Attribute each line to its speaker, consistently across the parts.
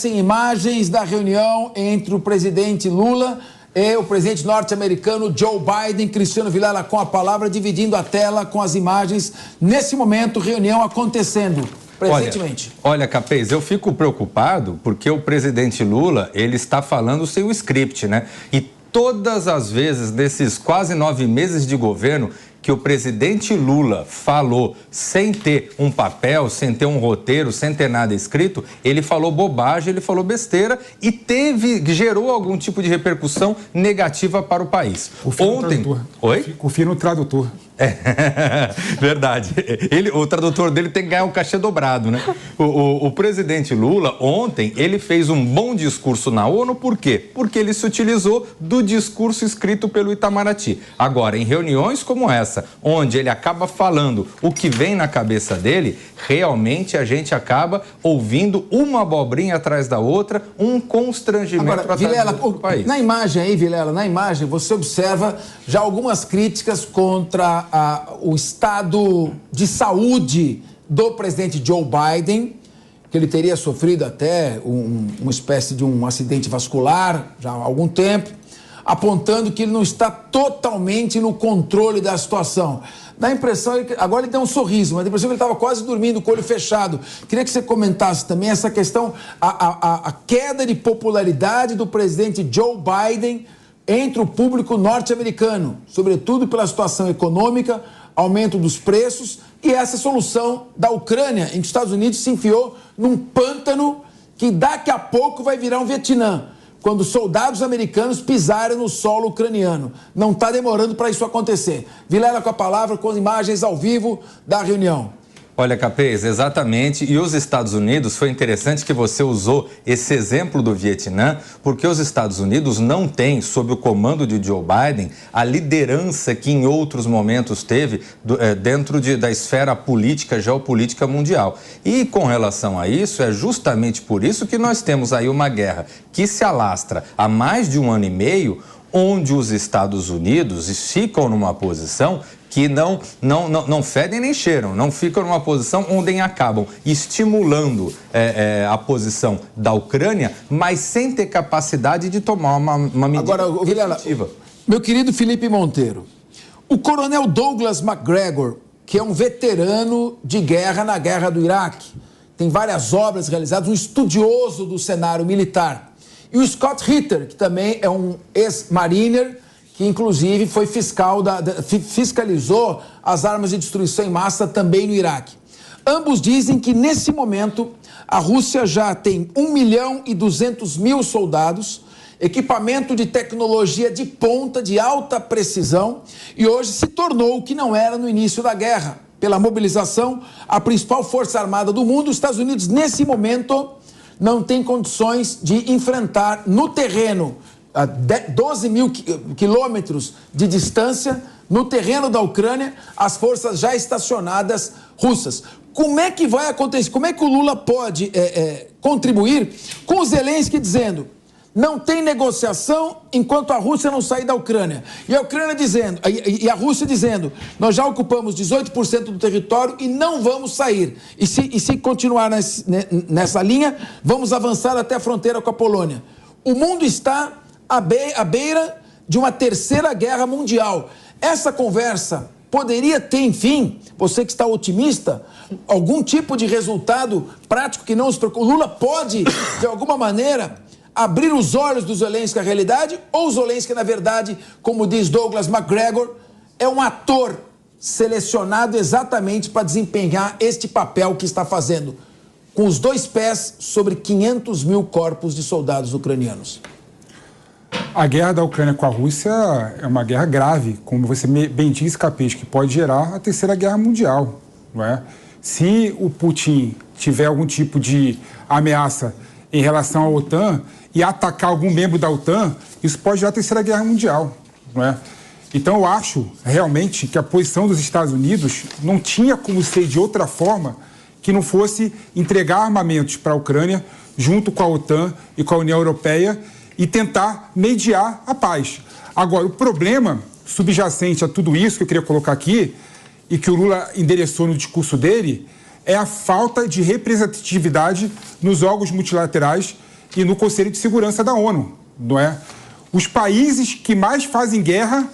Speaker 1: aparecem imagens da reunião entre o presidente Lula e o presidente norte-americano Joe Biden. Cristiano Vilela com a palavra, dividindo a tela com as imagens. Nesse momento, reunião acontecendo. Presentemente.
Speaker 2: Olha, Capês, eu fico preocupado porque o presidente Lula, ele está falando sem o script, né? E todas as vezes, nesses quase 9 meses de governo, que o presidente Lula falou sem ter um papel, sem ter um roteiro, sem ter nada escrito, ele falou bobagem, ele falou besteira e gerou algum tipo de repercussão negativa para o país.
Speaker 3: Ontem...
Speaker 2: Oi?
Speaker 3: Confia no tradutor.
Speaker 2: Verdade. O tradutor dele tem que ganhar um cachê dobrado, né? O presidente Lula, ontem, ele fez um bom discurso na ONU, por quê? Porque ele se utilizou do discurso escrito pelo Itamaraty. Agora, em reuniões como essa, onde ele acaba falando o que vem na cabeça dele, realmente a gente acaba ouvindo uma abobrinha atrás da outra, um constrangimento
Speaker 1: atrás do país. Na imagem aí, Vilela, na imagem, você observa já algumas críticas contra o estado de saúde do presidente Joe Biden, que ele teria sofrido até uma espécie de um acidente vascular já há algum tempo, apontando que ele não está totalmente no controle da situação. Dá a impressão, agora ele deu um sorriso, mas dá a impressão que ele estava quase dormindo com o olho fechado. Queria que você comentasse também essa questão, a queda de popularidade do presidente Joe Biden entre o público norte-americano, sobretudo pela situação econômica, aumento dos preços e essa solução da Ucrânia, em que os Estados Unidos se enfiou num pântano que daqui a pouco vai virar um Vietnã, quando soldados americanos pisarem no solo ucraniano. Não está demorando para isso acontecer. Vilela com a palavra, com imagens ao vivo da reunião.
Speaker 2: Olha, Capês, exatamente. E os Estados Unidos, foi interessante que você usou esse exemplo do Vietnã, porque os Estados Unidos não têm, sob o comando de Joe Biden, a liderança que em outros momentos teve dentro da esfera política, geopolítica mundial. E com relação a isso, é justamente por isso que nós temos aí uma guerra que se alastra há mais de 1 ano e meio, onde os Estados Unidos ficam numa posição que não fedem nem cheiram, não ficam numa posição onde acabam estimulando a posição da Ucrânia, mas sem ter capacidade de tomar uma medida efetiva.
Speaker 1: Meu querido Felipe Monteiro, o coronel Douglas Macgregor, que é um veterano de guerra na guerra do Iraque, tem várias obras realizadas, um estudioso do cenário militar, e o Scott Ritter, que também é um ex-mariner, que inclusive foi fiscalizou as armas de destruição em massa também no Iraque. Ambos dizem que nesse momento a Rússia já tem 1.200.000 soldados, equipamento de tecnologia de ponta, de alta precisão, e hoje se tornou o que não era no início da guerra. Pela mobilização, a principal força armada do mundo, os Estados Unidos, nesse momento, não tem condições de enfrentar no terreno a 12 mil quilômetros de distância, no terreno da Ucrânia, as forças já estacionadas russas. Como é que vai acontecer? Como é que o Lula pode contribuir com o Zelensky dizendo não tem negociação enquanto a Rússia não sair da Ucrânia? E a Ucrânia dizendo, e a Rússia dizendo, nós já ocupamos 18% do território e não vamos sair. E se continuar nessa linha, vamos avançar até a fronteira com a Polônia. O mundo está à beira de uma terceira guerra mundial. Essa conversa poderia ter, enfim, você que está otimista, algum tipo de resultado prático que não os preocupa. O Lula pode, de alguma maneira, abrir os olhos do Zelensky à realidade, ou o Zelensky, na verdade, como diz Douglas Macgregor, é um ator selecionado exatamente para desempenhar este papel que está fazendo, com os 2 pés sobre 500.000 corpos de soldados ucranianos.
Speaker 3: A guerra da Ucrânia com a Rússia é uma guerra grave, como você bem disse, Capês, que pode gerar a terceira guerra mundial, não é? Se o Putin tiver algum tipo de ameaça em relação à OTAN e atacar algum membro da OTAN, isso pode gerar a terceira guerra mundial, não é? Então eu acho realmente que a posição dos Estados Unidos não tinha como ser de outra forma que não fosse entregar armamentos para a Ucrânia junto com a OTAN e com a União Europeia e tentar mediar a paz. Agora, o problema subjacente a tudo isso que eu queria colocar aqui e que o Lula endereçou no discurso dele é a falta de representatividade nos órgãos multilaterais e no Conselho de Segurança da ONU, não é? Os países que mais fazem guerra,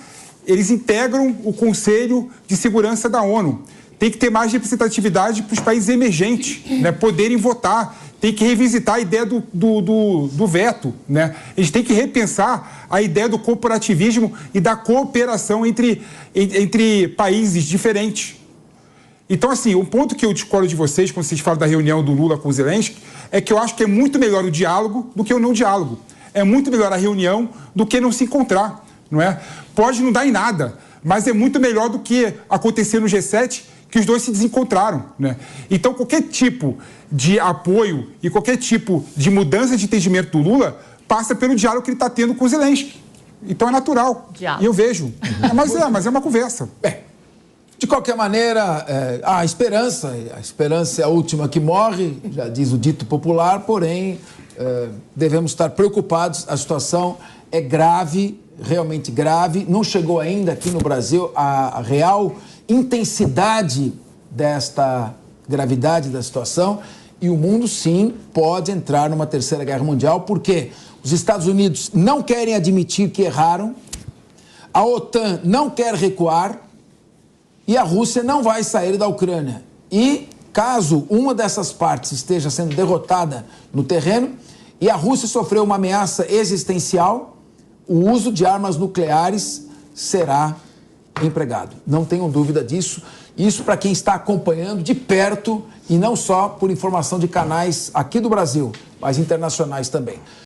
Speaker 3: eles integram o Conselho de Segurança da ONU. Tem que ter mais representatividade para os países emergentes, né, poderem votar. Tem que revisitar a ideia do veto, né? A gente tem que repensar a ideia do corporativismo e da cooperação entre países diferentes. Então, assim, o ponto que eu discordo de vocês, quando vocês falam da reunião do Lula com o Zelensky, é que eu acho que é muito melhor o diálogo do que o não diálogo. É muito melhor a reunião do que não se encontrar, não é? Pode não dar em nada, mas é muito melhor do que acontecer no G7, que os dois se desencontraram, né? Então, qualquer tipo de apoio e qualquer tipo de mudança de entendimento do Lula passa pelo diálogo que ele está tendo com o Zelensky. Então, é natural. Diálogo. E eu vejo. Mas é uma conversa.
Speaker 1: De qualquer maneira, há esperança. A esperança é a última que morre, já diz o dito popular, porém, devemos estar preocupados. A situação é grave, realmente grave. Não chegou ainda aqui no Brasil a real intensidade desta gravidade da situação, e o mundo, sim, pode entrar numa terceira guerra mundial, porque os Estados Unidos não querem admitir que erraram, a OTAN não quer recuar e a Rússia não vai sair da Ucrânia. E caso uma dessas partes esteja sendo derrotada no terreno e a Rússia sofreu uma ameaça existencial, o uso de armas nucleares será empregado. Não tenham dúvida disso. Isso para quem está acompanhando de perto e não só por informação de canais aqui do Brasil, mas internacionais também.